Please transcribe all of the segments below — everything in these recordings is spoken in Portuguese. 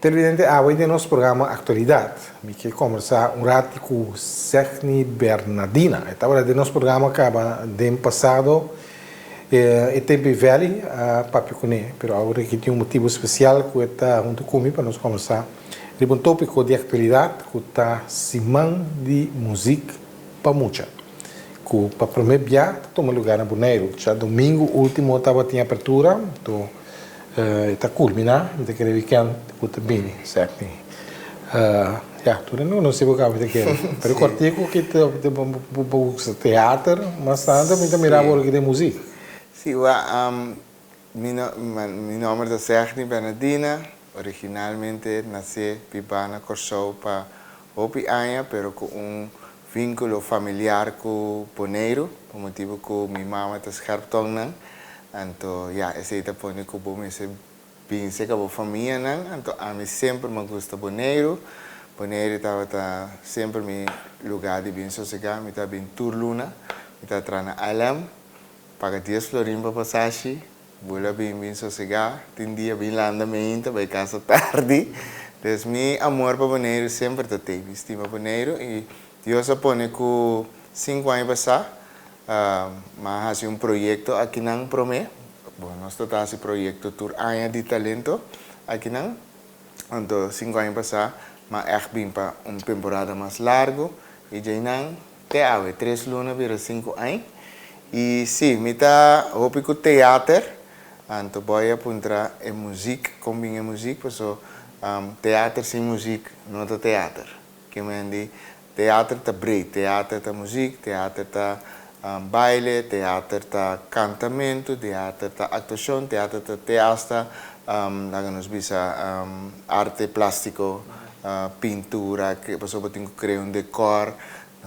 Televidente, hoje tem nosso programa Atualidade. Me quer conversar rato com Sechni Bernardina. Estava de nosso programa acaba de passado e tempo velho para Cune, mas agora que tem motivo especial que está junto comigo para nós conversar. De um tópico de atualidade que está Simão de música para muita. Que para primeiro dia toma lugar na Boneiro. Já domingo último estava tinha abertura, então está culminar, então aquele weekend puta bem, certo? Já, tu não sei o que vai ter, mas o cortico que te teatro, mas tanto me mirava o que de música. Sim, meu nome é Sechni Bernardina, originalmente nasci Pipana Corsou para Hopi Anya, pero com vínculo familiar com Boneiro, por motivo que minha mãe está scherptongen. Então, esse é o ponto que eu me penso que a família, então a mim sempre me gusta Boneiro. Boneiro estava sempre meu lugar de bem sossegado, me estava bem turluna, me estava trana alam, paga 10 florim para passagem, bola bem sossegado, tem dia bem landamento, vai casa tarde. Então, meu amor para Boneiro sempre teve, estima Boneiro e Deus apone que 5 anos passados, mas há projeto aqui não promete. Bom, nós estamos esse projeto Tour Anya de Talento aqui não. Então, 5 anos passados, mas é bem para uma temporada mais larga. E já não, até 3 lunas, vira 5 anos. E sim, me está hobby com teatro. Então, vou apontar a música, combina música, porque teatro sem música não é teatro. Que me diz, teatro está breed, teatro está música, teatro está baile, teatro está cantamento, teatro está atuação, teatro está teatro, nós bisa arte plástico, pintura, que pessoa tem que criar um decor,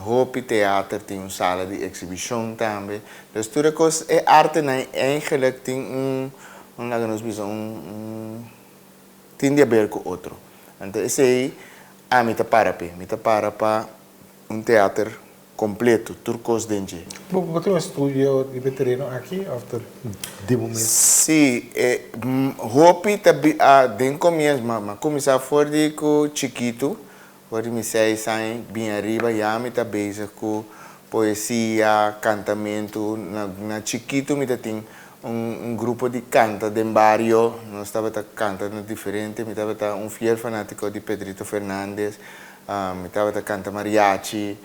hopi teatro tem uma sala de exibição também. Então, toda coisa é arte, eigenlijk tem nós bisa tem de ver com outro. Então, esse aí, me está para um teatro completo, turcos dentro. Você tem um estúdio de veterano aqui, de momento? Sim, hopi den começo, mas começar fora de chiquito, fora me sei bem arriba, já me está bem com poesia, cantamento, na chiquito me tem grupo de canta de barrio, nós estava cantando diferente, me estava fiel fanático de Pedrito Fernandes, me estava canta mariachi.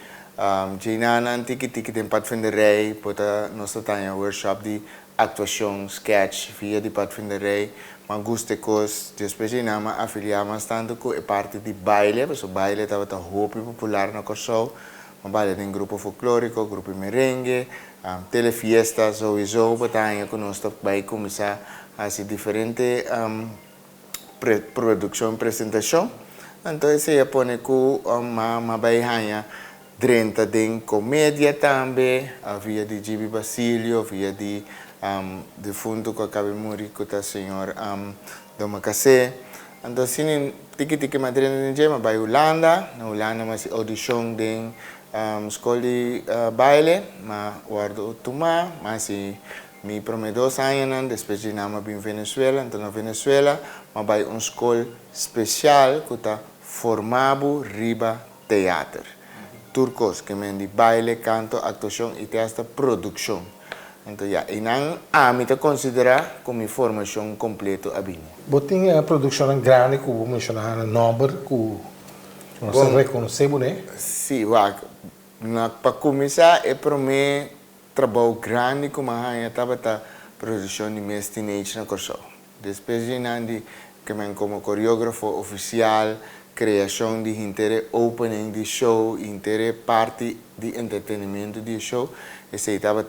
Jainana tiki tem Pathfinderij, pota nós temos um workshop de atuação, sketch, via de Pathfinderij, mas gosto coisas, depois Jainama afiliamos tanto com a parte de baile, porque o baile estava muito popular na Corsou, o baile tem grupo folclórico, grupo merengue, telefiestas, sowieso, batalha que nós vai começar a fazer diferente produção e apresentação. Então, esse é põe que uma bairra 30 de comédia também, havia de Gibi Basílio, havia de fundo que acabei de morrer com o senhor Doma Cassé. Então, assim, tiki Madrid de vai Holanda, na Holanda mas audição de escola de baile, mas guardo Tumá, mas me prometeu 2 anos, depois de nama em Venezuela, então na Venezuela, mas vai uma escola especial que está formado riba teatro. Turcos, que me di baile, canto, atuação e esta produção. Então, e não me considera como formação completa a bem. Você tem a produção grande, que vou mencionar, nobre, que você reconhece, né? Sim, para começar, é para mim trabalho grande, como a estava a produção de meus teenagers na Corsou. Depois de que como coreógrafo oficial, criação de interesse, opening de show, interesse parte de entretenimento de show, esse estava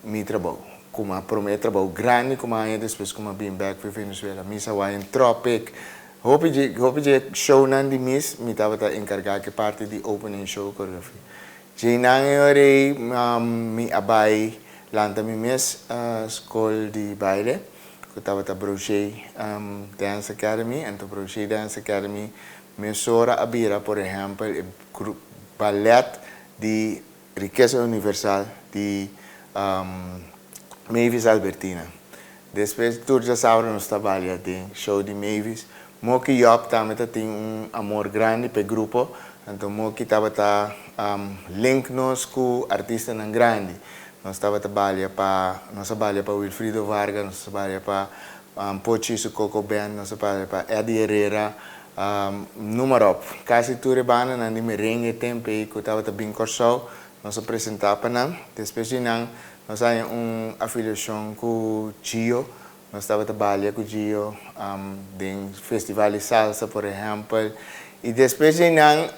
meu trabalho. Como a primeiro trabalho grande, como a depois como bem back para Venezuela, missa vai em Tropic, hope de show não de miss, me estava encarregado que parte de opening show coreografia. Já não eu me abai lanta me mes escola de baile. Eu estava na Brochet Dance Academy, então Brochet Dance Academy mesura a bira, por exemplo, o ballet de Riqueza Universal de Mavis Albertina. Depois, todos já sabem, nós trabalhamos em show de Mavis. Moki Job também tem amor grande para o grupo. Então, Moki estava link nos com artistas grande. Nós trabalhamos para Wilfrido Vargas, nós trabalhamos para Pochiso Coco Band, nós trabalhamos para Eddie Herrera, número. Quase tudo banda na merengue tempo e que estava bem show, nós apresentávamos. Depois de nós temos uma afiliação com o Gio. Nós trabalhamos com o Gio em festival de salsa, por exemplo. E depois de nós,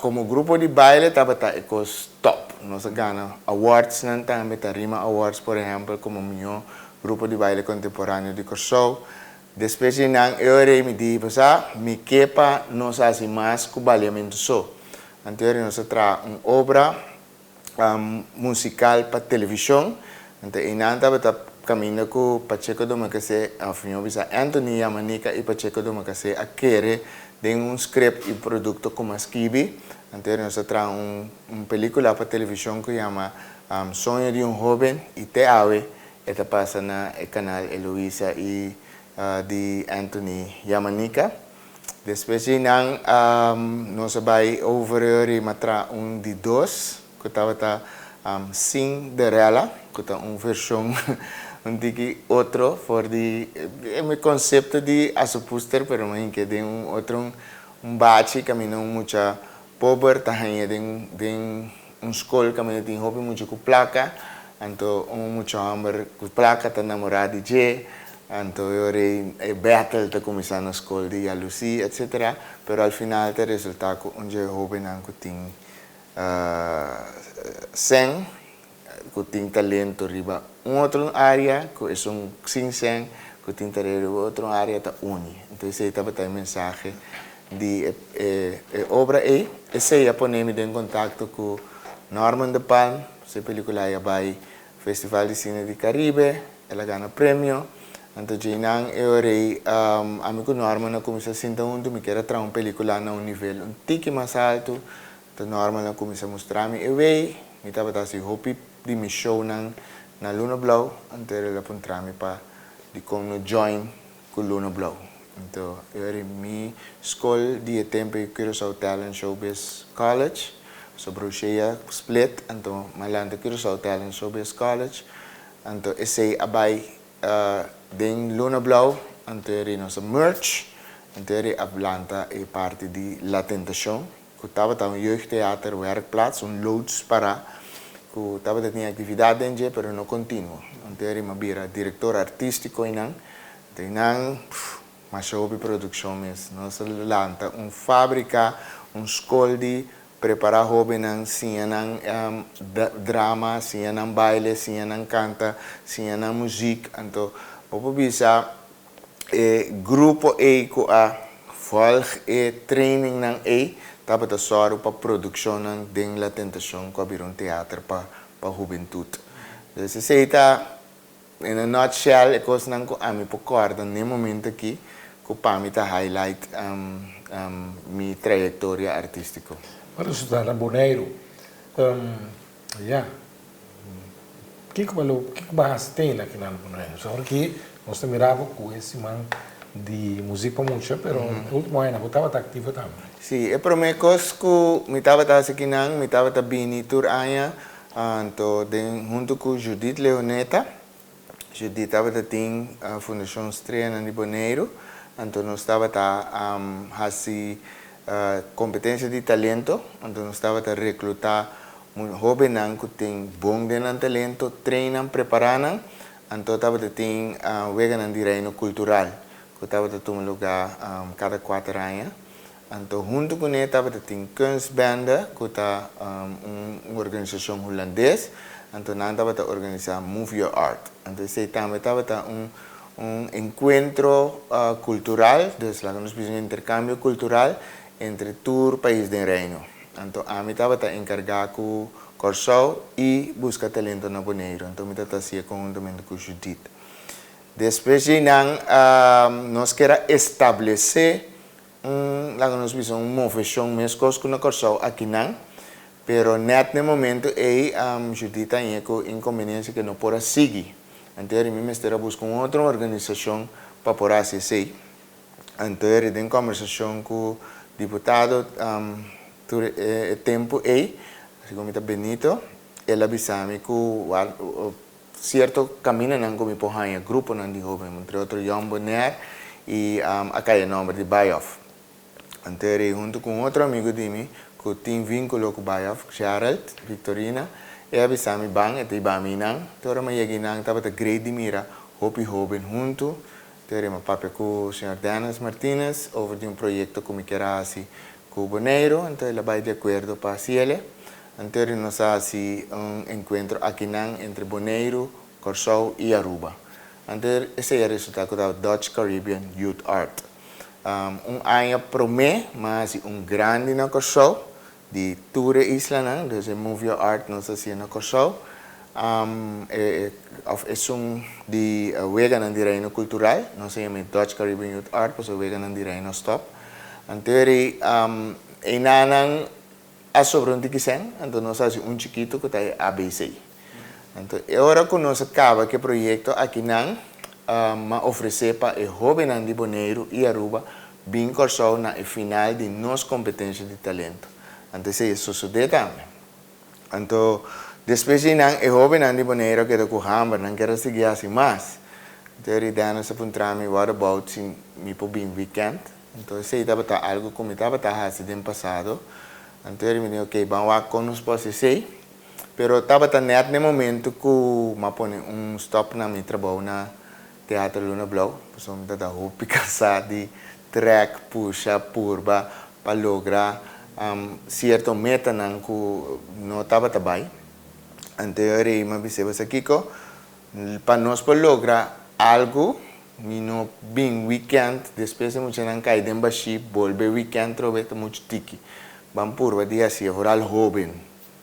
como grupo de baile, estava top. Nós ganhamos awards, também Rima Awards, por exemplo, como o melhor grupo de baile contemporâneo de Corsou. Depois de nós, eu me disse, me quepa, nós fazemos mais com o baleamento só. Então, nós trazemos uma obra musical para televisão. Então, nós estava caminhando com Pacheco do Macacé, Anthony Yamanica e Pacheco do Macacé, a querer de um script e produto como Skibi. Então, nós trazemos uma película para televisão que se chama Sonho de um Jovem e Te Ave. Esta passa no canal Eloisa e de Anthony Yamanica. Depois de nós vamos over e mostrar de dois, que estava Cinderella, que é uma versão outro, for de o conceito de asupuster, pero que de outro bate que não muita pobre, também de escola que não tem hobby muito com placa, então muito hambre com placa, tá namorado de então eu battle tá começando na escola de Lucy, etc. Pero al final te resulta que hobby não tem sen, que tem talento riba outra área, que é sem sen, que tem talento outra área tá uni. Então esse estava a mensagem de obra aí, esse aí ponemos em contato com Norman de Palm, essa película aí vai Festival de Cine de Caribe, ela ganha prêmio. Então eu amigo Norman começou a sentir me quer trazer uma película a nível tique mais alto. Então Norman começou a mostrar-me me estava assim hopi de me show na Luna Blow, então ele apontou-me para de como join com Luna Blow. Então eu era minha escola de tempo eu quero só talent showbiz college, sobre o cheia split, então malante quero só talent showbiz college, então esse abai den Luna Blow, então era nossa merch, então era a planta e parte de La Tentação, que estava um jeugdtheater werkplaats, loods para que estava tinha atividade em dia, pero não contínua. Então era uma bira diretor artístico e não, mas houve produção mesmo. Nós lanta uma fábrica, escola de preparar hobby não, sim não drama, sim não baile, sim não canta, sim não música. Então o bisa grupo e com a volg e training não estava a sorrir para a produção de La Tentação, que havia teatro para a juventude. Então, se está, em a nutshell, é coisa que a mim concorda no momento aqui, que para mim está highlight minha trajetória artística. Para o Sultana Boneiro, o que você tem aqui na Boneiro? Só que nós mirava com esse man de música muita, mas no último ano eu estava ativo também. Sim, é para mim coisa que eu estava aqui não, eu estava bem tur aia, então junto com Judith Leoneta, Judith estava a Fundação Estrela de Boneiro, então nós estava fazendo competência de talento, então nós estava a recrutar jovens que tem bom talento, treinam, preparam, então estava a vegan de reino cultural. Que estava a tomar lugar cada 4 anos. Então, junto com ele, estava a ter kunstbanda, que está uma organização holandesa. Então, nós estava a organizar Move Your Art. Então, esse também estava a encontro cultural, então, nós fizemos um intercâmbio cultural entre todos os países do reino. Então, a mim estava a encarregar com Corsou e buscar talento na Boneiro. Então, eu estava a fazer conjuntamente com Judith. Depois de nós queremos estabelecer nós precisamos uma movimentação mesmo que na Corsou aqui não, pero no momento Judith tem inconveniência que não pode seguir. Anterior, mi estava buscando outra organização para por assim. Anterior, em conversação com o deputado tempo aí, assim como está Benito, ele avisou-me que certo caminho não como porranha grupo não de jovem, entre outros Jan Bonner e a caia nome de Bayoff. Anterior, junto com outro amigo de mim, que tem vínculo com Bayoff, Gerald, Victorina, e avisou-me bem, e ba minang, tora mayagi nang estava grade de mira, hopi jovem junto, tere uma papo com o senhor Dennis Martinez, over de projeto como que era assim, com o Boneiro, então ele vai de acordo para ele. Anterior nós assim encontro aqui entre Boneiro, Corsou e Aruba. Anterior esse é o resultado da Dutch Caribbean Youth Art. Ano promê, mas grande na Corsou, de toda isla não, então Movie Art nós assim na Corsou. É de Wegan de reino cultural, não se chama Dutch Caribbean Youth Art, mas Wegan de reino stop. Anterior nanang a sobre um tiquisen, então nós fazemos chiquito que está ABC. Então, agora que nós acaba que projeto aqui não, oferecer para o jovem de Boneiro e Aruba bem cursado na final de nossa competência de talento. Então, isso é sucede também. Então, depois de o jovem de Boneiro que com Hamber, não quer seguir assim mais. Então, ele dá nos apontar-me what about se me por bem weekend. Então, isso estava algo como estava assim no passado. Então, ele me disse, ok, vamos lá com os posses. Pero estava net no momento que eu pone stop na meu trabalho na Teatro Luna Blau. Então, eu estava cansado de track, puxa, purba, para lograr certo meta que não estava bem. Então, eu me disse, Kiko, para nós lograr algo, no bem weekend, depois de muito não cair de baixo, volver weekend, trouxe muito tiki. Vamos por dia assim, rural jovem.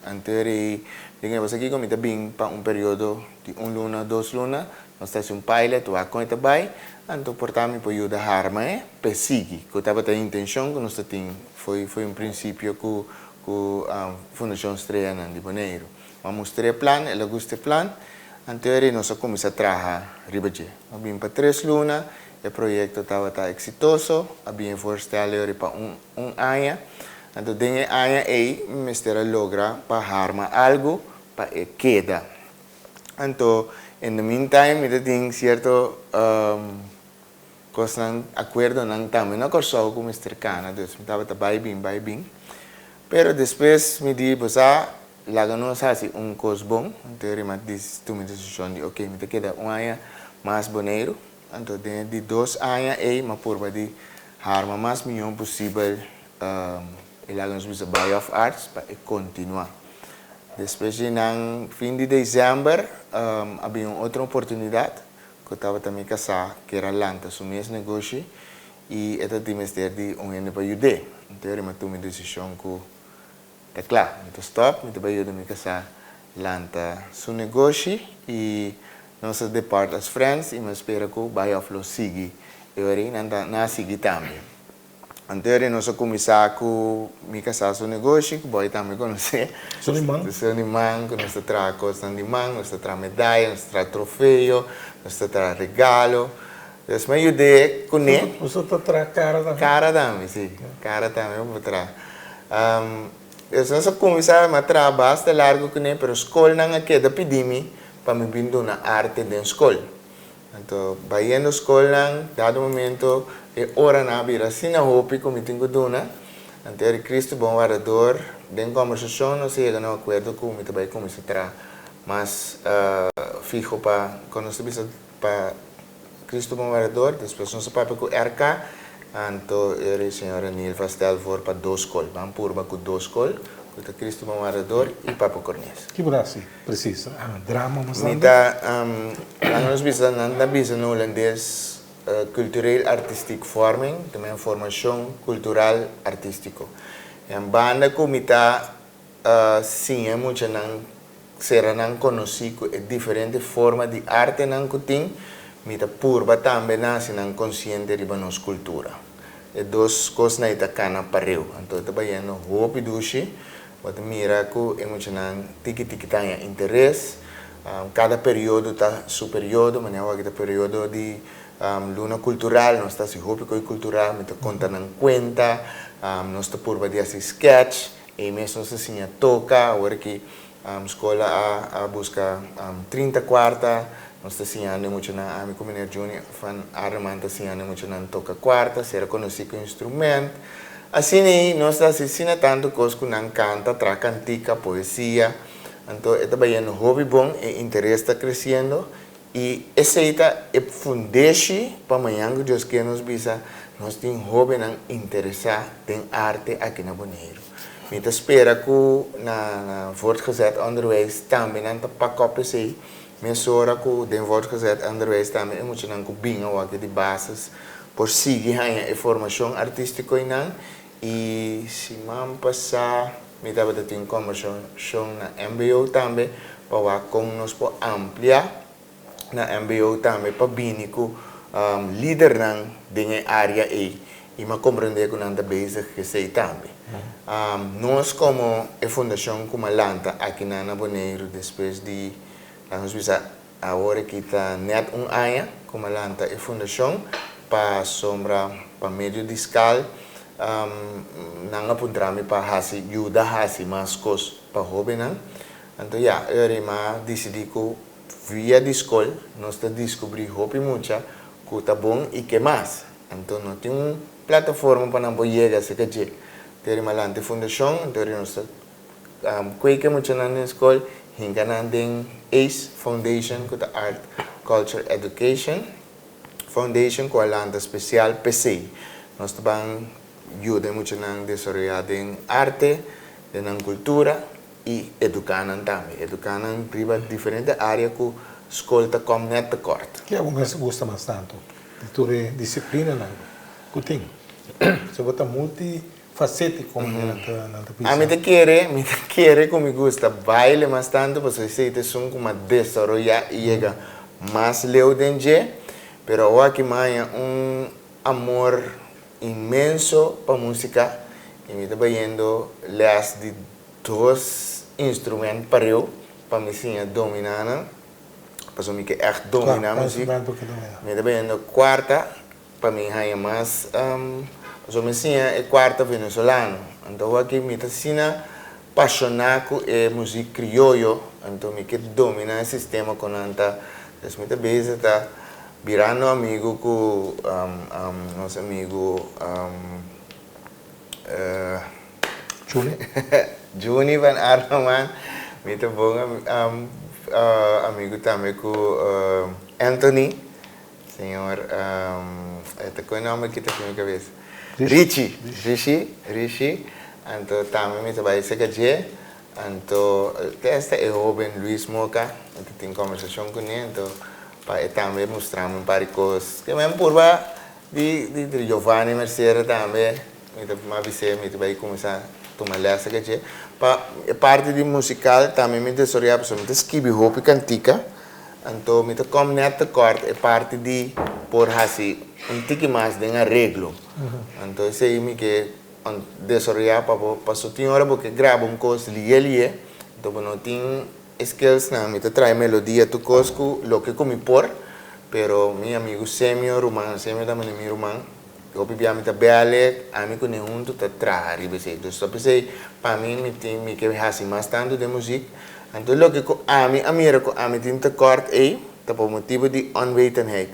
Anterior, digamos aqui como está bem para período de luna, 2 lunas, nós temos pilot, o aconte vai, então portanto para ajudar a arma persegui, que estava a intenção que nós tínhamos, foi princípio que a Fundação Estrela de Boneiro. Vamos mostrar o plano, ela gosta do plano, anterior nós começamos a trabalhar ribaje. Bem para 3 lunas, o projeto estava exitoso, havia forçado para ano. Então, dentro da área aí, o Ministério logra para armar algo para queda. Então, no meantime, eu tenho certo acordo também na Corsou com o Mr. Cana, então, eu estava bem. Pero depois, me disse, lá nós fazemos coisa bom, então, eu tomei a decisão de, ok, me queda área mais boneiro, então, dentro de 2 áreas aí, uma forma de armar mais milhão possível, ele nos usa Bayoff Arts para continuar. Depois, no fim de dezembro, havia outra oportunidade que eu estava também casado, que era Lanta, o mesmo negócio, e eu tinha de ano para ajudar. Então, eu tomei a decisão que, claro, eu stop, eu vou ajudar a casar Lanta, seu negócio, e nós depart as friends, e eu espero que o Bayoff lo siga, e eu não siga também. Anterior, nós começamos com me casar seu negócio, que vai também conhecer. Seu irmão? Seu irmão, que nós traz coisas de mão, nós traz medalha, nós traz troféu, nós traz regalo. Então, me ajudei com ele. Você traz cara também? Cara também, sim. Cara também, eu vou trazer. Nós começamos a trabalhar bastante largo com ele, mas a escola não queda pedir-me para me vir na arte da escola. Então, vai na escola, dado momento, ora na vira assim na hopi como tenho dona ante Cristo bom varador den conversação não se chega no acordo com me também começa a tra mas fijo para quando nós bisa para Cristo bom varador depois nós para com RK então o senhor Anil Fastel for para 2 escolas vamos por com 2 escolas com Cristo bom varador e Papa Cornés que braço precisa drama mas nita nós bisa na bisa no holandês cultural artístico forming, também formação cultural artístico. Em banda como está sim é muito não será não conhecido é diferente forma de arte não que tem, mita purba também nasce não consciente de nossa cultura. É 2 coisas na ita cana pareu. Então também no hope dushi, mas mira que é muito não tiki tiki tanya interesse, cada período está su período, mas não é período de luna cultural, nós está se roupa cultural, me conta não conta, nós está por de assim sketch, e mesmo assim a toca, agora que escola a busca 30 quarta, nós está ensinando muito na amigo menino junior, fan armando está ensinando muito na toca quarta, será conhecido com instrumento. Assim, nós está ensinando tanto coisas que não canta, tra cantica, poesia. Então, está bem um hobby bom, e interesse está crescendo. E esse é fundação para amanhã que Deus quer nos visa, nós temos hobby não interessar em arte aqui na Bonaire. Eu espero que na voortgezet onderwijs também não está para copiar. Mesora que den voortgezet onderwijs também é muito não que bem aqui de bases por seguir a formação artística e se man passar me estava tendo conversão na MBO também para como nós podemos ampliar na MBO também para bem que líder na área e me compreender que não está bezig que sei também. Nós como a fundação como Lanta aqui na Bonaire depois de nós bisa agora que está net ano como Lanta a fundação para sombra para meio de escala não apontar-me para hasi ajuda hasi mais coisas para hobby não então eu decidi que via de escola nós está descobrir hobby muito que está bom e que mais então não tem uma plataforma para não poder chegar se que ter uma lante fundação então nós está que muito na escola hinga na den ACE Foundation que é Art Culture Education Foundation com a lante especial PC nós também ajuda muito na desenvolver em arte, na cultura e educando também. Educando em diferentes áreas que a escola está como net corta. Que é algo que você gosta bastante? De tua disciplina, não? Que tem? Você bota multifacético como na a mim quer como me gusta baile bastante, porque sei que são como desenvolver e chega mais leu dentro, pero o aqui mais amor imenso para música e me estava indo les de dois instrumentos para eu para me ensinar a dominar para mim que echt dominar a música me estava indo quarta para mim é mais para me ensinar a quarta venezuelano então aqui me está ensinando apaixonado é música criollo então me quer dominar o sistema com anta então me está virando amigo com nosso amigo Juni van Arman, muito bom amigo também com Anthony, senhor, com o nome que está na minha cabeça, Rishi, então também me trabalha esse dia, então esta é o jovem Luis Moca, então tem conversação com ele, então também mostramos um par de coisas que mesmo por lá de Giovanni Mercedes também me vai começar a tomar essa que é parte de musical também me desenvolver para escrever roupa cantica então me como neta corta é parte de por assim tique mais de arreglo então isso aí me que desenvolver para só tem hora porque grava coisa ali então não tem skills na me traz melodia tu cosco lo que comi por pero mi amigo Semio também meu irmão eu bebia me tabele a mim com nenhum tu tra arriba sei então só pensei para mim me que assim mais tanto de música então lo que a mim tem tekort tá por motivo de onwetendheid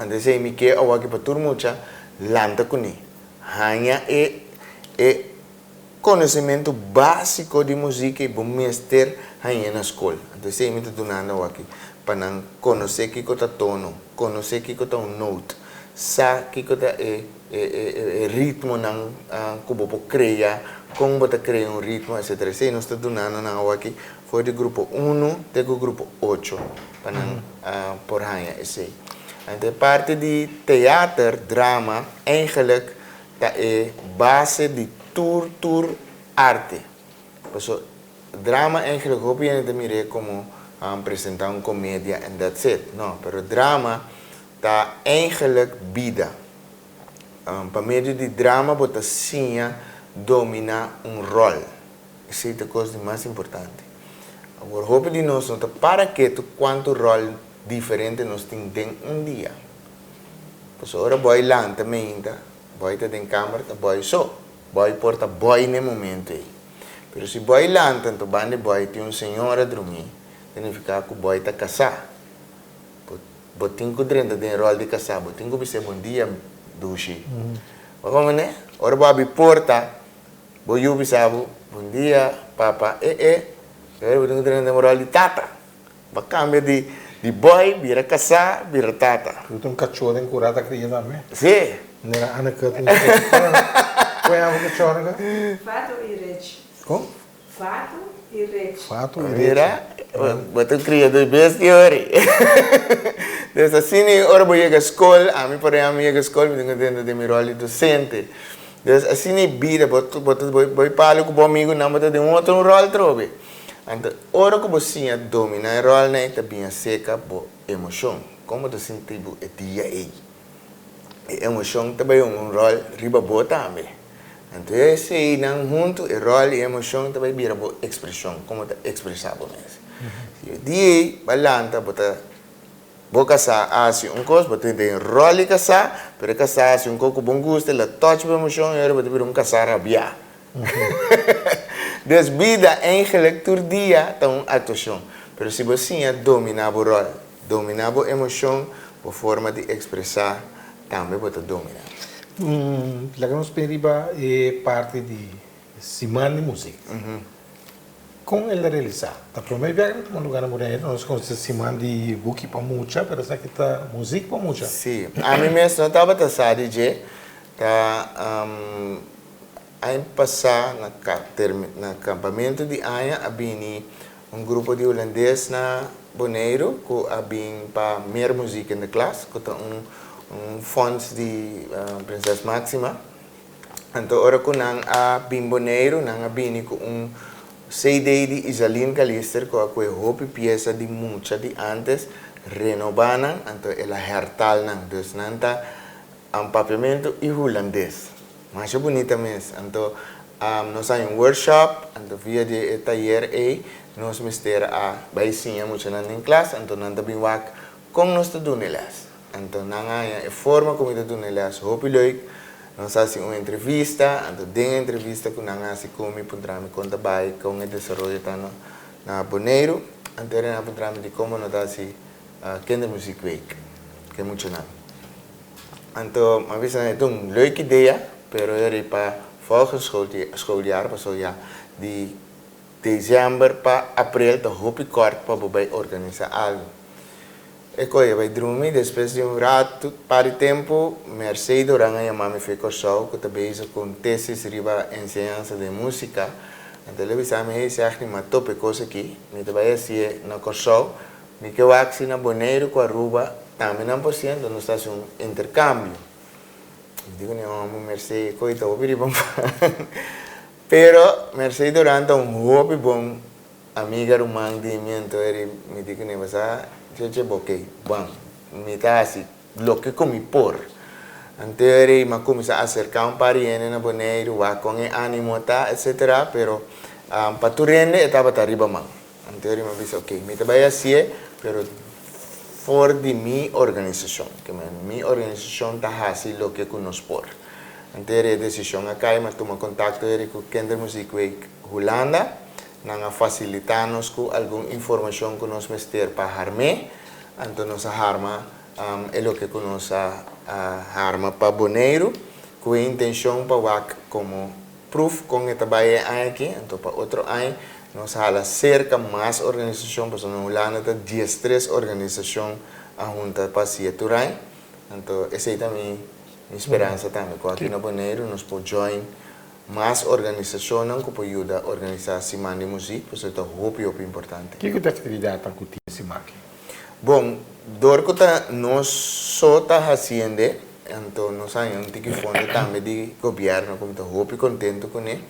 então sei me que o aqui para tur mucha lanta com ni hanya conhecimento básico de música e bom mestre aí na escola. Então, sei me donando aqui para não conhecer que está tono, conhecer que está note, saber que está ritmo não como vou criar, como vou criar ritmo, etc. Sei nós está donando aqui foi do grupo 1 até o grupo 8 para não por aí esse. Então, parte de teatro, drama, eigenlijk dat é base de tour arte. Então, drama eigenlijk hoop je niet meer como apresentar uma comédia and that's it. Não, pero drama está eigenlijk vida. Para meio de drama, você sim domina rol. Essa é a coisa mais importante. Agora, hope de nós, não para que tu quanto rol diferente nós temos dia. Pues ora boy lang também, boy tá em câmara, boy só. Boy porta boy no momento aí. Pero se boy lang, tanto bande boy tem senhora dormir, significa que o boy tá casar. Botin ko drin da rol de casar, botin ko bise bom dia dushi. Como né? Ora babi porta, boyu bisabo, bom dia papa, Pero botin ko drin da rol de tata. Ba cambia de boy, vira casar, vira tata. Tu tem um cachorro curado aqui também? Sim. Nera ana que tem. Qual é o cachorro? Fato e rede. Como? Fato e rede. Fato e Mira, botin cria dois bestia ori. Dus assim, ora vou ir à escola, a mim porém a minha escola, me tenho dentro de meu rol de docente. Dus assim, vida, vou falar com o amigo, não botar de outro rol trobe. Então, ora que você domina o rol, né, tá bem seca, bo emoção. Como tu sente o dia aí? Emoção também rol riba boa também. Então, esse aí não junto, o rol e emoção também vira boa expressão, como tá expressado mesmo. Se o dia balanta, botar boa casar, assim coisa, botar tem rol e casar, pero casar assim coco bom gosto, ela touch a emoção, e ora botar vira casar rabia. Dus vida eigenlijk door dia tem atuação. Pero se você domina o rol, domina a emoção, a forma de expressar, também você domina. La que nos pediva é parte de Semana de Música. Com ele realizar. A primeira vez que lugar na mulher, nós conhecemos Semana de Buki para muita, mas aqui está música para muita. Sim, a mim mesmo não estava passado de ano passado no acampamento de Anha havia grupo de holandês na Bonaire que havia para meer música na classe, que tem fonds de Princesa Máxima. Então, ora que nang a Bonaire, nang havia CD de Isaline Calister, que é hopi pieza de mucha de antes, renovaram, então ela hertal nang, dus nanta papiamento e holandês. Mas é bonita mesmo. Então, nós temos workshop, então via de taller aí, nós mistera a baisinha muito na classe, então nós também vamos como nós estudamos elas. Então, a forma como estudamos elas, hope leuk. Nós fazemos uma entrevista, então dentro da entrevista que nós assim como podemos contar bem com o desenvolvimento na Bonaire, então nós podemos de como nós assim Kindermuziek Week, que é muito nada. Então, uma vez é uma leuke ideia. Pero er para volgend schooljaar, pas ja, de december para april, de hoop ik kort para bij organiseren algo. Ik kon je bij dromen, depois de rato, para tempo, Mercedes oranga ya mami foi corso, que está bezig com tesis riba enseñanza de música. Então ele disse a mim, se acha uma top coisa aqui, me trabalha assim na corso, me que eu axi na Bonaire com a Aruba, também não por cento, nós estamos intercâmbio. Digo, não, Mercedes, coita, vou vir bom. Pero Mercedes durante hobby bom, amiga romang de mim, então ele me diz que não vai ser, eu ok, bom, me tá assim, lo que comi por. Então ele me começa a acercar pariente na Bonaire, com ânimo, tá, etc. Pero para tu rende, estava arriba man. Então ele me disse, ok, me trabalha assim, pero for de minha organização, que minha organização está fazendo o que nos por. Então, a decisão aqui é tomar contato com o Kindermuziek Week Holanda, para facilitar-nos com alguma informação que nós meter para harme, então nós harma é o que nós harma para Bonaire, com a intenção para como proof com o trabalho aqui, então para outro ano nós hala cerca mais organização, porque na Holanda tem 13 organizações a junta para se aturar. Então, essa é também minha esperança também. Aqui na Bonaire nós podemos join mais organizações que podem ajudar a organizar a Semana de Música, porque isso é muito importante. Que atividade está curtindo esse máquina? Bom, do que nós só está fazendo, então nós temos um fundo também de governo, como estou muito contente com ele.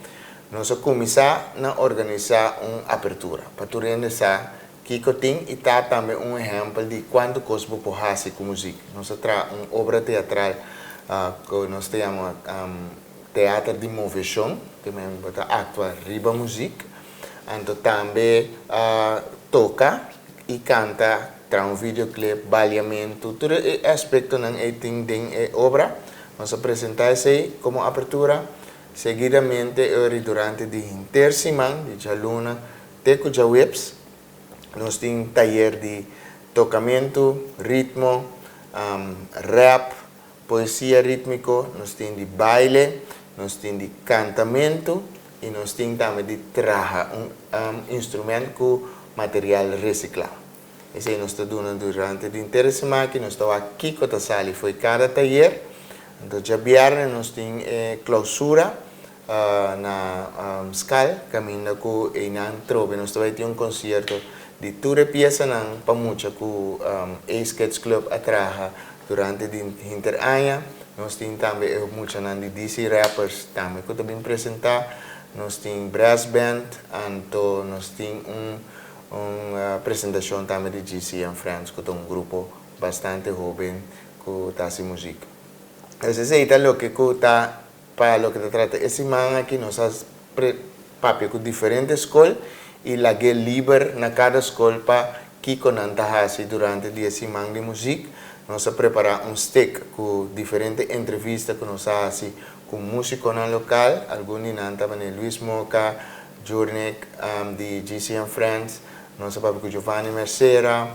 Nós começamos a organizar uma abertura para tu realizar que tem e está também exemplo de quanto coisa pode fazer com música. Nós temos uma obra teatral que nós temos teatro de moveção, que atua riba música. Anto também toca e canta tra um videoclip, balhamento, todo aspecto ng ating ding obra. Nós apresentamos como apertura. Seguidamente, durante a inteira semana, de luna, teco já webs, nós temos taller de tocamento, ritmo, rap, poesia rítmico, nós temos de baile, nós temos de cantamento e nós temos também de traja, instrumento com material reciclado. Esse nós estamos dando durante a inteira semana, que nós estamos aqui com a sala, foi cada taller. Então, já viernes nós temos clausura na Skal, caminho com Einan Trobe. Nós também temos concerto de toda peça na Pamucha com A-Sketch Club a traja durante a interanya. Nós temos também muita de DC Rappers também que também apresentar. Nós temos Brass Band, então nós temos uma apresentação também de GC and Friends, que é grupo bastante jovem que está em música. Esse é o que está para lo que se trata. Esse semana aqui nós fazemos papel com diferentes escolas e lá é livre na cada escola para que conantahasi durante a dia semana de música. Nós preparamos stick com diferentes entrevistas que nós fazemos com músicos no local. Alguns estavam Luis Moca, Jurnek, de GC and Friends. Nós falamos com Giovanni Mercera,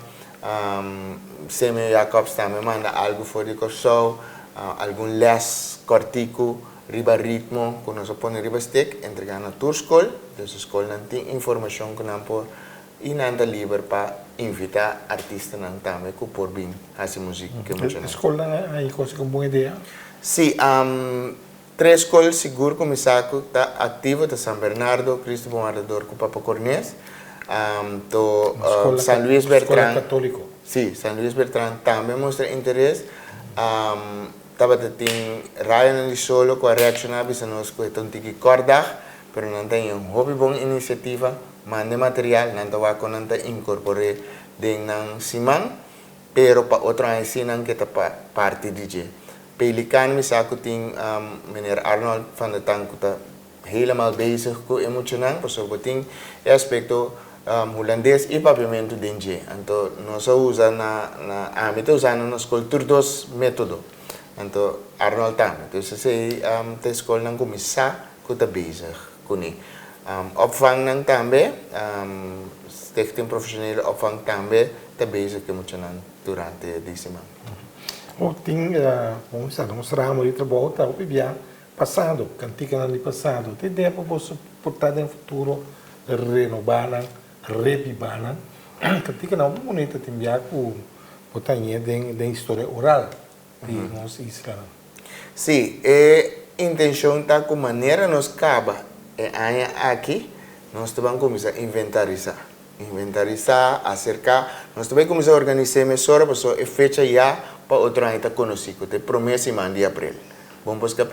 Semio Jacobs também manda algo fora de show, algum les cortico, riba ritmo, que nós põe riba stick, entregando a tua escola. Então, a escola não tem informação que não pode e não está livre para invitar artistas também que por vir a essa música. A escola aí consegue uma boa ideia? Sim, três escolas seguro começar está ativo de São Bernardo, Cristo Bom Arador com Papa Cornés. San Luis Bertrand, católico. sim, San Luis Bertrand também mostra interesse. Estava tem Ryan ali solo com a reação avisa nós que estão tiki corda, pero não tem hobby bom iniciativa, mande material, não está com não incorporar dentro simang, pero pa outro ano sim não que tá parte DJ. Pelican me saco tem meneer Arnold van der Tank tá helemaal bezig com emocional, por isso tem aspecto holandês e papiamento DJ. Então nós usamos na âmbito usando na escola dos métodos. Então Arnold também. Então se a escola não começar com tá bezig com ele. Opvang nang também, stichting profissionele opvang também tá bezig com emocional durante a semana. Tem, vamos mostrar muito trabalho, tá o PBA passado, cantiga no passado. Tem ideia para você portar no futuro, renovar, revivar. Cantiga não bonita, tem viajar com botar da história oral de nossa Israel. Sim, a intenção está com maneira nos acaba aqui, nós também começar a inventarizar, acercar, nós também começar a organizar emissora, para a fecha já para outro ano está conosco, tem promessa em de abril. Vamos para o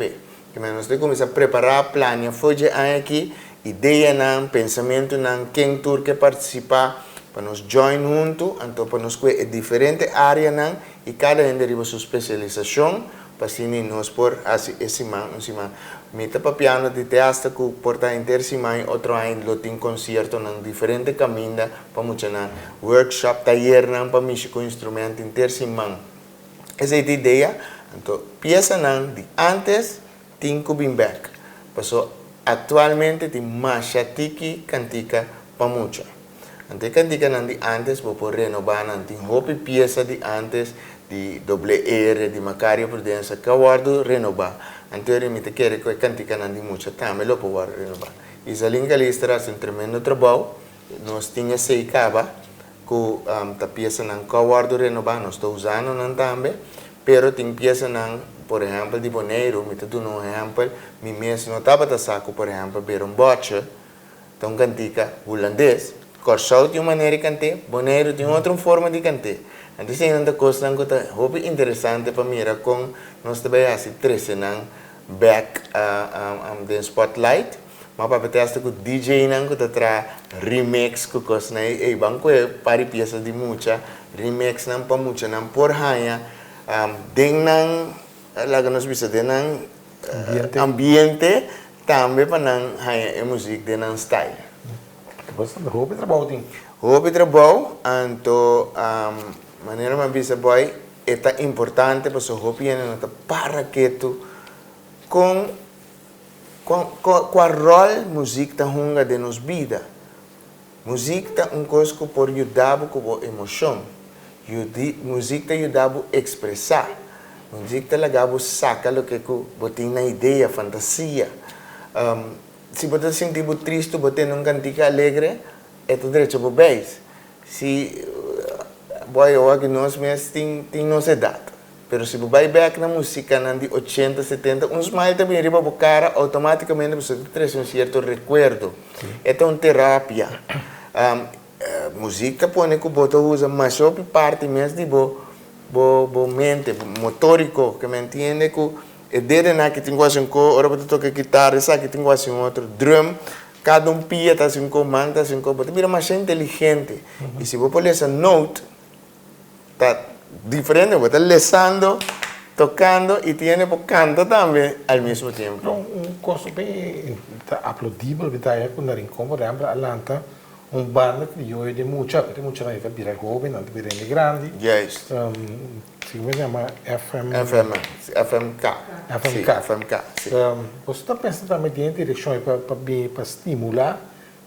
nós temos que começar a preparar, planear, fazer aqui, ideia, pensamento, quem tur que participar, para nos join junto, então para nos conhecer diferentes áreas, e cada um deriva sua especialização, para assim nós por esse semana. Mita pa piano de teatro que porta inter semana, outro ano lo tem concerto em diferentes caminhos, para muita workshop, taller, para mexer com instrumento inter semana. Essa é a ideia. Então, peça de antes, tem que vir back. Porque atualmente tem mais chatiki cantica para muita. Então, cantica de antes, vou renovar, tem roupa peça de antes, de doble R, de Macario Prudença, que eu renovar. Então, eu me quero que cantica de muita, também eu vou renovar. E a linha lista é um tremendo trabalho. Nós tínhamos seis cabas, que a peça não que renovar, nós estamos usando também. Pero tem peça não, por exemplo, de boneiro, me dando um exemplo, me mesmo não estava a saco, por exemplo, ver boche, então cantica holandês, corsau de uma maneira de cantar, boneiro de outra forma de cantar. Então, se ainda coisa não está hobby interessante para mim, com nós também assim três não back the spotlight, mas para testa com DJ não que tra remix com coisa não, e banco é para peça de muita remix não para muita não por raia dengan laga nos bisa dengan ambiente também para nang haya música dengan style. você da roupa trabalho tem. Hopi trabalho, anto maneira mais bisa boy, é importante para o hopi não tá para que tu com qual rol música tá hunga de nos vida. Música tá coisa que por ajudar com a emoção. Música tá ajudar a expressar. Música tá legal saca o que você tem na ideia, fantasia. Se você sentir triste, você não cantica alegre, é tudo direito para beijo. Se boy hoje nós mesmos tem nossa idade. Pero se você vai na música de 80, 70, um smile também riba para cara, automaticamente você traz um certo recuerdo. É uma terapia. Música põe que você usa, mas só parte mesmo de bo mente, motórico, que me entende que é desde na que tem quase ora você toca guitarra, sabe que tem quase outro drum, cada pia tá assim com manta, assim com, você vira mais inteligente. E se você pôr essa note, tá diferente, você está lesando, tocando e tiene por canto também ao mesmo tempo. Então, coisa bem aplaudível, está aí quando em como por exemplo, Atlanta, banda que eu de muita na época virar jovem, não virar grande. Yes. Se me chama FMK. FMK. Sim, FMK. Sim. Você está pensando também em direção para estimular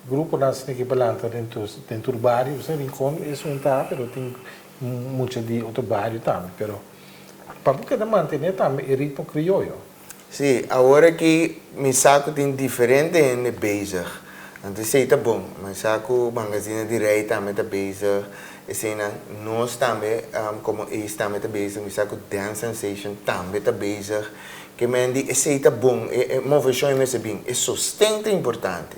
o grupo nas que balanta dentro do bairro, você encontra isso não tá, mas tem muito de outro bairro também, pero para porque manter também o ritmo crioulo. Sim, agora que me saco tem diferente em beijar. Então, isso está bom, mas saco magazine de rei também está beijar. E nós também, como eles também está beijar, me saco Dance Sensation também está beijar. Que me diz, isso está bom, é movição é mesmo bem, é sustento importante.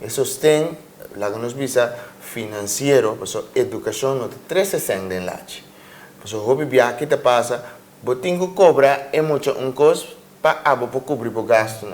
É sustento, lá que nós bisa financeiro, porque a educação não tem 360 em lá. Porque o hobby viaje que passa, você tem que cobrar é muito coisa para cobrir o gasto.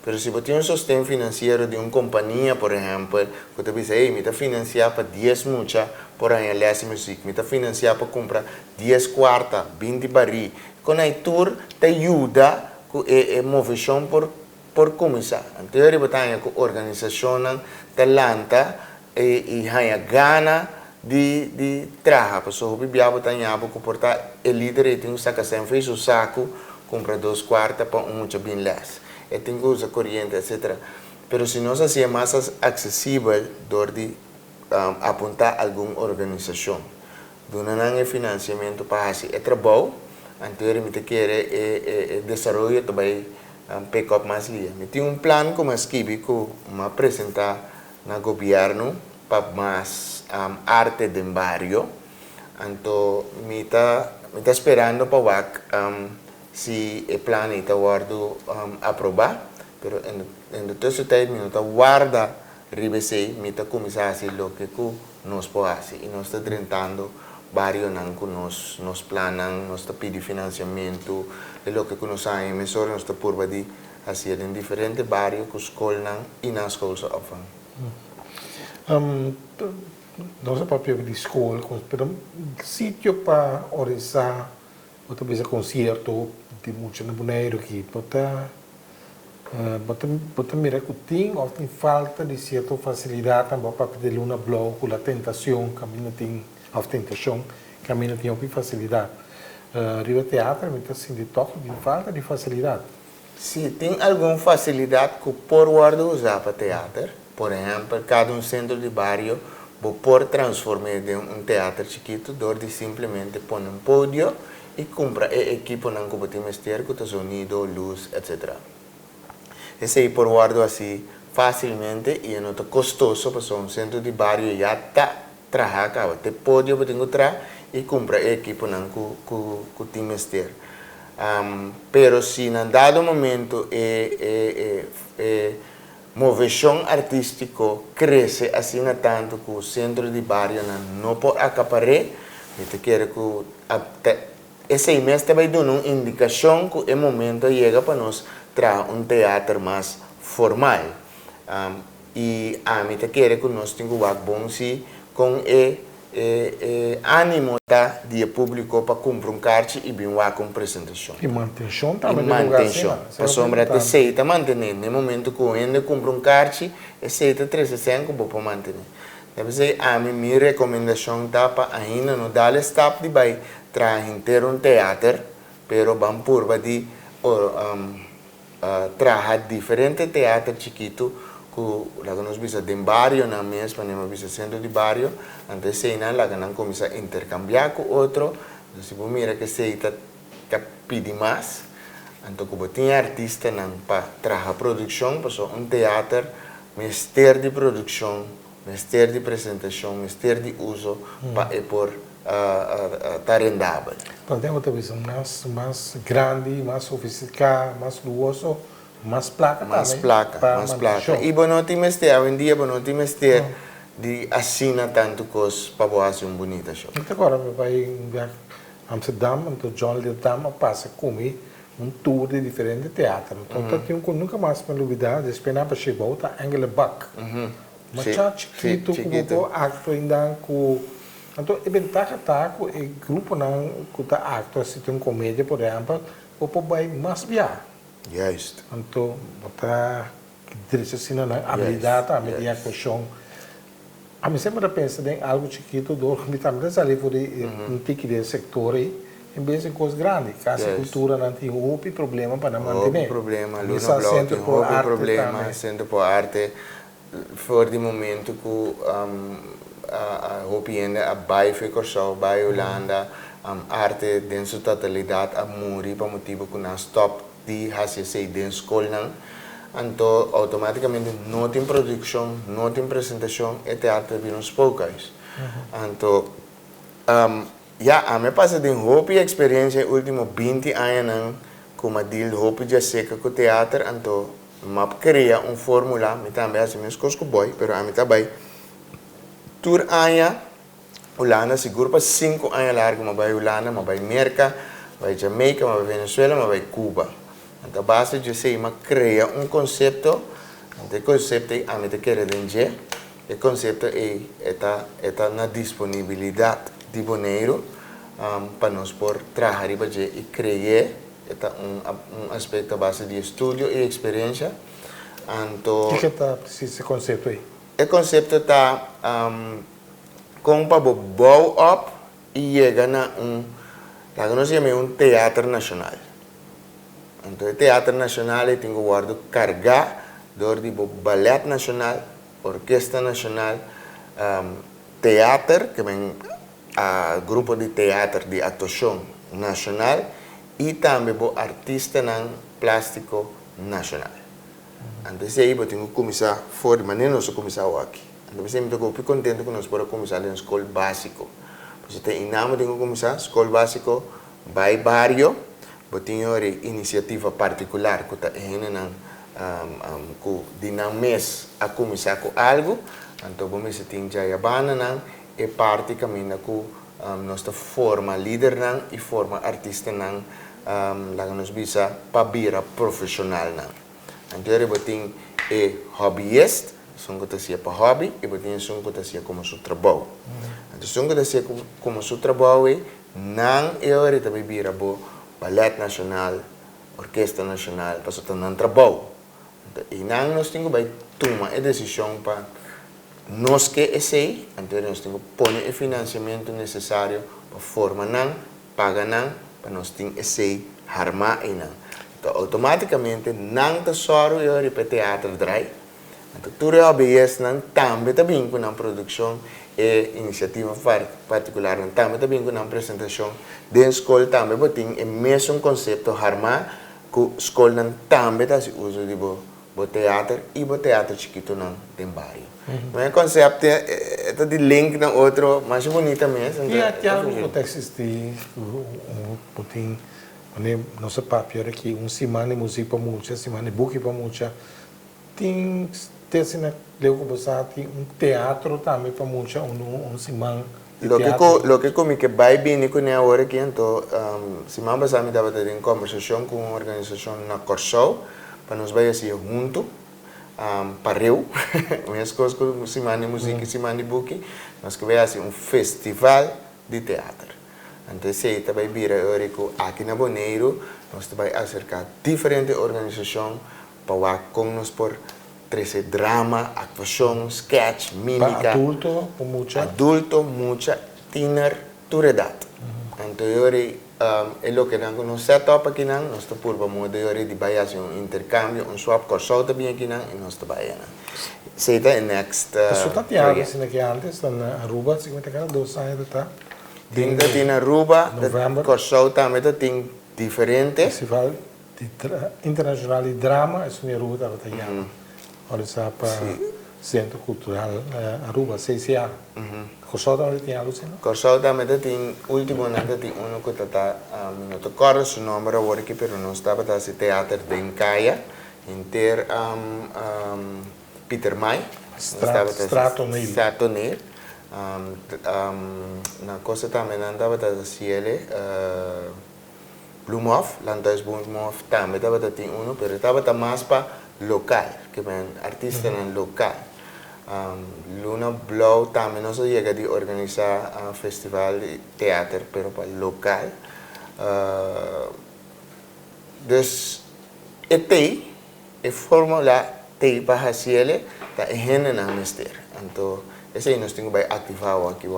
Mas se você tem sustento financeiro de uma companhia, por exemplo, que você diz, me está financiando para 10 mucha, por aí, aliás, música, me está financiando para comprar 10 quarta, 20 barris. Com a tour, te ajuda a movição por começar. Então, eu tenho que a organização talanta e a gana de trabalhar. Porque o bibiabo tem a comportar o líder e tem que sacar sempre fez o saco, compra 2 quarta para muito bem less. E tem que usar corrente, etc. Mas se nós assim é mais acessível, de apontar alguma organização. Donando financiamento para esse trabalho, anteriormente quer desenvolver também pick up mais lia. Me tem plano como esquive que me apresentar no governo para mais arte de barrio. Então, me está esperando para se o plano está guardo aprovar, pero en todo ese tiempo está guarda ribese, me está começar a fazer o que nós podemos fazer e nós está tentando vários que nós planamos, nós está pedindo financiamento, e o que nós sabemos, mesmo nós está por de fazer em diferentes bairros que escolam e na escola só afam. Nós papel de escola, pero sítio para organizar outra vez concerto de muito no boneiro que bota mira que tem ou tem falta de certa facilidade também para pedir uma bloco a tentação caminho tem a tentação caminho tem uma facilidade riba teatro me está sentindo toque de falta de facilidade. Se tem alguma facilidade que por guarda usar para teatro, por exemplo, cada centro de bairro por transformar de teatro chiquito, de simplesmente pôr pódio e compra equipo não como tem mestre com sonido, luz, etc. Esse aí por guardo assim facilmente e não é custoso para um centro de bairro já está trabalhando, te pode eu tenho tra e compra equipo não com tem mestre. Pero se em dado momento movição artístico cresce assim tanto que o centro de bairro não pode acaparar, eu quero que esse mês também dá uma indicação que é momento chega para nós trazer teatro mais formal. E a mim quero que nós tenhamos bom com ânimo tá de público para comprar um carte e vir lá com apresentação. E manutenção E também. manutenção. Para sombra te seita manter. No momento que eu compro um carte, é seita 365 para manter. Deve ser a minha recomendação tá para ainda não dar o stop de vai trazer um teatro, pero vamos por de trabalhar diferente teatro chiquito que nós visa de barrio na mesma, nós visa centro de barrio, antes de lá nós começa a intercambiar com outro, se você mira que seita que pede mais, então como tem artista para trabalhar produção, passou um teatro, mestre de produção, mestre de apresentação, mestre de uso para por estar rendável. Podemos ter visão mais grande, mais sofisticado, mais luxuoso, mais placa Mais também. placa, para mais placa. manutenção. E bom, não tem mestre, hoje em dia, não tem mestre de assinar tanto coisa para fazer um bonito show. Então agora vai em Amsterdam, então John Leerdam passa comigo um tour de diferentes teatros. Então tem nunca mais uma novidade, esperar para chegar tá Angela Buck. Mas já chiquito, com acto ainda com então é vantagem tá com o grupo não com tá acto se tem comédia por exemplo, ou vai mais viajar. Juist. Então botar direito assim na habilidade a media com chão. A mim sempre pensa em algo chiquito do me também ali por um tique de setor aí em vez de coisas grandes. Casa cultura não tem outro problema para manter. Problema, Luna Block, problema, centro por arte. Voor die momento que a hopi ainda a bai Corsau, bai Holanda, arte dentro da totalidade a muri para motivo que nós stop de fazer sei dentro escola não, então automaticamente não tem produção, não tem apresentação, e teatro vira uns poucos. Então a me passa de hopi experiência último 20 anos como deal hopi já seca com teatro, então map cria fórmula, me também assim meus coisas boy, pero a mim também tour aya Holanda seguro para 5 anos largo, mas vai Holanda, mas vai América, vai Jamaica, mas vai Venezuela, mas vai Cuba. Então basta eu sei, mas cria conceito, o conceito é a mim te querer dizer, o conceito é esta na disponibilidade de dinheiro para nós por trabalhar e criar aspecto base de estudo e experiência. Então, O que está esse conceito aí? o conceito está como para bow up e chega na lá que nós chamamos teatro nacional. Então, o teatro nacional tem que guardar carga de ballet nacional, orquestra nacional, teatro que vem a grupo de teatro de atuação nacional e também o artista plástico nacional. Então, aí eu tenho que começar fora, mas nem nós começar aqui. Então, eu sempre estou contente que nós podemos começar na escola básica. Você tem tenho que começar escola básica, vai barrio, eu tenho uma iniciativa particular que está de não mês a começar com algo. Então, vamos ter já a banda e parte caminha com nossa forma líder e forma artista lá que nós visa para vir profissional então eu tenho hobbyist são que está para hobby e eu tenho são que está como seu trabalho então são que está como seu trabalho não eu também vira ballet nacional orquestra nacional para só não trabalho e não nós temos que tomar a decisão para nós que esse então nós temos que pôr o financiamento necessário para formar pagar para nós ter esse harma ina. Então, automaticamente, não tesouro eu repete teatro drai. Então, tudo é OBS também também com a produção e iniciativa particular também também com a apresentação da escola também tem o mesmo conceito harma que a escola também dá uso de teatro e teatro chiquito não tem barrio. Não é conceito é de link na outro mais bonita mesmo. E até algo que existe tem nosso papel aqui semana de música para muita semana de book para muita tem assim na leu tem teatro também para muita semana lo que como que vai bem com a hora que então semana passada me dava ter uma conversação com uma organização na Corsau para nós vai assim junto pareu, umas coisas que se manda música, se manda book, nós que vai assim festival de teatro. Então, se também vira aqui na Bonaire, nós também acercar diferentes organizações para com nós por trazer drama, atuação, sketch, mímica. Para adulto ou mucha? Adulto, mucha, teenager, toda idade. Então, é o que nós setup aqui, nós estamos por de fazer um intercâmbio, um swap, corso também aqui, e nós trabalhamos. Seita é next. Você está teatro, assim, que antes, na Aruba, 2 anos, tá? Tem na Aruba, Novembro. corso também tem diferente. Festival Internacional de Drama, é em Aruba, estava teatro. Olha só, para Centro Cultural Aruba, 6 anos. Corso também tem algo assim, não? Corso também tem, último ano, tem que está, não te corre o nome agora, mas não estava a fazer teatro de Encaia, inteiro, Peter May. Stratonil. Na coisa também andava a fazer Blumhof, Landhuis Blumhof também estava a ter mas estava mais para local, que é artista local. Luna Blow também nós chega de organizar festival de teatro, pero para local. Dus a fórmula tem para fazer tá gente na mister. Então esse aí nós temos que ativar aqui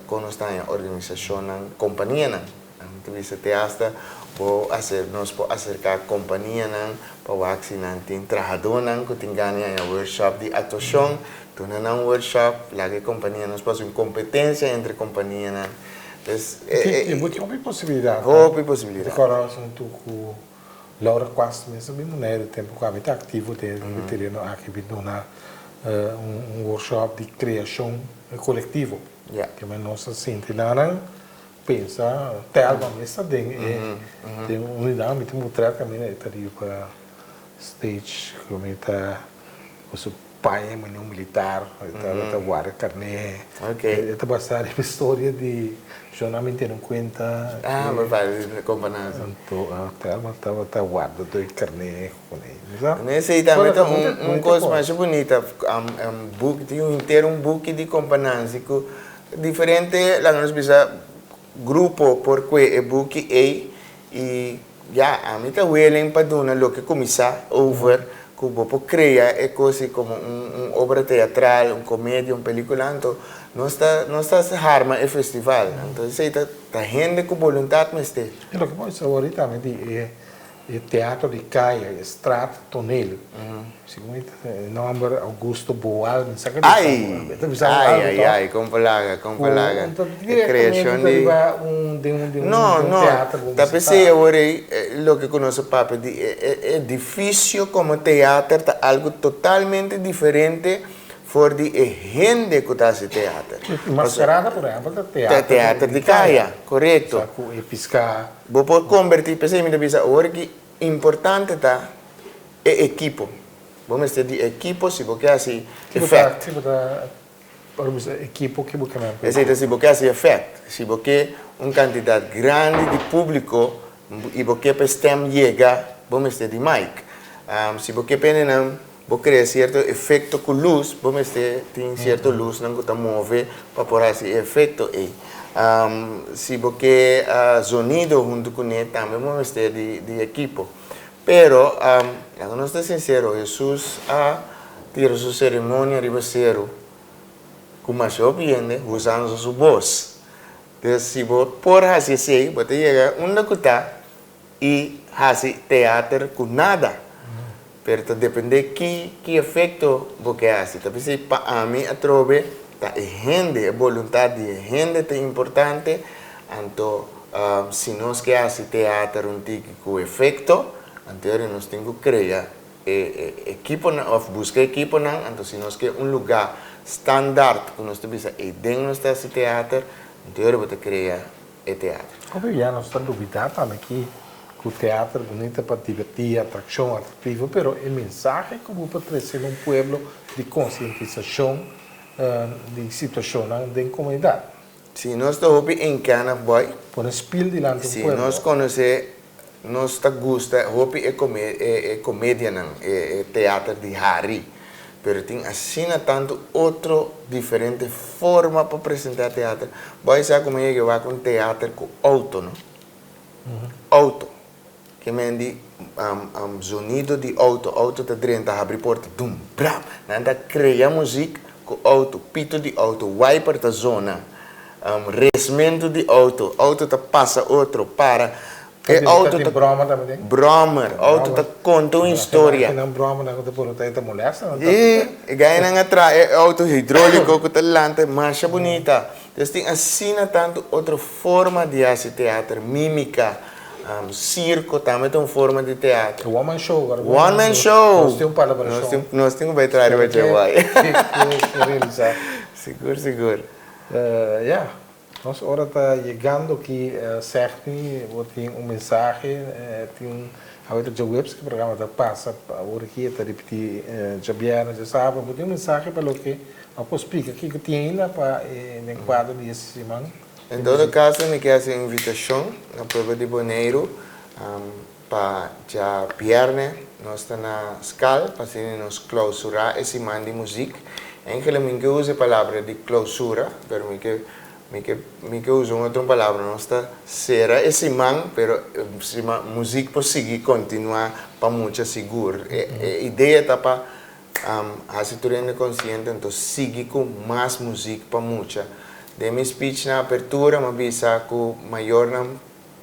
com nós tem organização companhia então esse teatro nós podemos acercar companhia para que tem trabalhador que tem ganho em workshop de atuação, tu não workshop, lá que companhia nós fazemos uma competência entre companhia. Tem muita possibilidade. Muita possibilidade. Agora, tu com Laura Costa mesmo, bem no tempo que está ativo dele, aqui na workshop de criação coletiva. Que é nossa centenária. Pensa, até a mesa tem unidade muito mudada também está ali para stage como está o seu pai é um militar está guarda carne está passar a história de jornalmente não conta mas vai acompanhar então até ela estava guarda do carne com ele nesse aí também tem coisa mais bonita book tem inteiro book de companhia diferente lá nós precisa grupo porque é book e a mim está willing para dar lo que começar over que vou criar é coisa como obra teatral, comédia, película, então não está arma é festival, então isso está gente com vontade mas tem. E o que pode ser ahorita é teatro de caia, estrada, tonel. Segundo nome Augusto Boal, me saca ai, com palaga. Criação de teatro. Tá pensei agora o que conheço papo é difícil como teatro, tá algo totalmente diferente for de gente que está teatro. Mascarada, por exemplo, teatro de caia, correto. E piscar. Vou poder convertir, pensei me bisa agora que importante tá é equipo. Vamos ter de equipo se você assim effect. Equipo que você não. Esse se você assim effect, se você quantidade grande de público e você para stem chega, vamos ter de mic. Se você pensa você cria certo efeito com luz, vamos ter certo luz não que tá move para por esse efeito aí. Se você sonido junto com ele também vamos ter de equipo. Pero, não estou sincero, Jesus tira sua cerimônia de cero, como se obviamente usando sua voz. Então, se você por assim sei, você chega onde que está e faz teatro com nada. Pero depende que efeito você faz. Então, para mim, a trove a gente, a vontade de gente é importante. Então, se nós queremos teatro com efeito, então nós temos que criar equipo, ou buscar equipo, então se nós queremos lugar standard, que nós temos dentro do teatro, então vamos criar o teatro. Como já nós estamos duvidando também que o teatro é bonito para divertir, atração, atrativo, mas o mensagem como para trazer pueblo de conscientização de situação da comunidade. Se nós estamos em Cana Boy, por espírito diante do se pueblo. nós conhecemos nós tá gusta, hopi é comédia não, é teatro de Hari. Pero tem assim tanto outra diferente forma para apresentar teatro. Vai saber como é que vai com teatro com auto, não? Auto. Que mendi sonido de auto. Auto tá dentro, abre porta, dum, bram. Nanda cria música com auto, pito de auto, wiper da zona, resmento de auto, auto tá passa outro para. É auto tem tá broma também. Bromer, auto tá conta uma história. Não broma, não te por te molesta, não. E ganha nga atrás, auto hidráulico que talante, marcha bonita. Então tem assim tanto outra forma de fazer teatro, mímica, circo, também tem uma forma de teatro. One man show agora. One man show. Nós temos para show. Nós temos que trazer para Hawaii. realizar. Seguro. Ja, nós agora está chegando aqui, Serni, tem mensagem, tem de webs que o programa está passa, agora aqui está repetir, já vieram, já sabem, tem mensagem para o que eu posso explicar aqui que tem ainda para no quadro desse semana. Em todo caso, eu quero fazer uma invitação na prova de Boneiro para já viernes, nós estamos na escola, para nos clausurar esse man de música. Ainda que eu use a palavra de clausura, mas que uso outra palavra, não está será esse man, pero a música pode seguir continuar para muito seguro. A ideia está para a se tornar consciente, então seguir com mais música para muita. De minha speech na abertura, me avisa que o maior não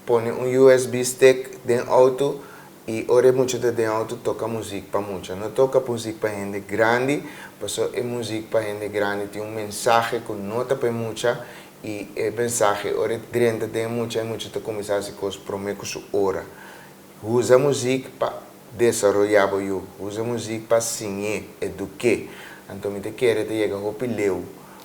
põe USB stick dentro do auto e ora muito de auto toca música para muita. Não toca música para gente grande, porque é música para gente grande tem mensagem que nota para muita. E a mensagem, ora dentro de muita está começar a se comprometer com sua hora. Usa a música para desenvolver o usa a música para ensinar, educar. Então, me quer te chegar ao pileu.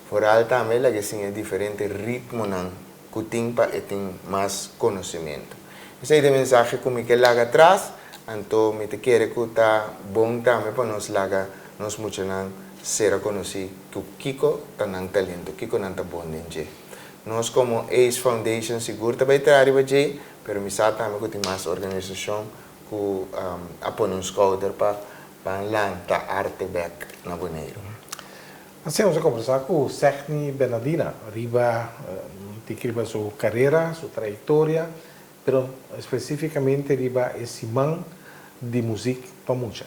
Fora também, que sim é diferente ritmo não, que tem para ter mais conhecimento. Essa é a mensagem que me quer lá atrás. Então, me quer que está bom também para nós lá, nós muito não ser conhecido que o Kiko está não talento, Kiko não está bom dentro. Nós como ACE Foundation seguro também trabalhamos aqui, mas me sabe também que tem mais organização que apoia uns coder para lançar arte back na Boneiro. Nós vamos conversar com Serni Bernardina, riba descreva sua carreira, sua trajetória, mas especificamente riba esse man de música para muita.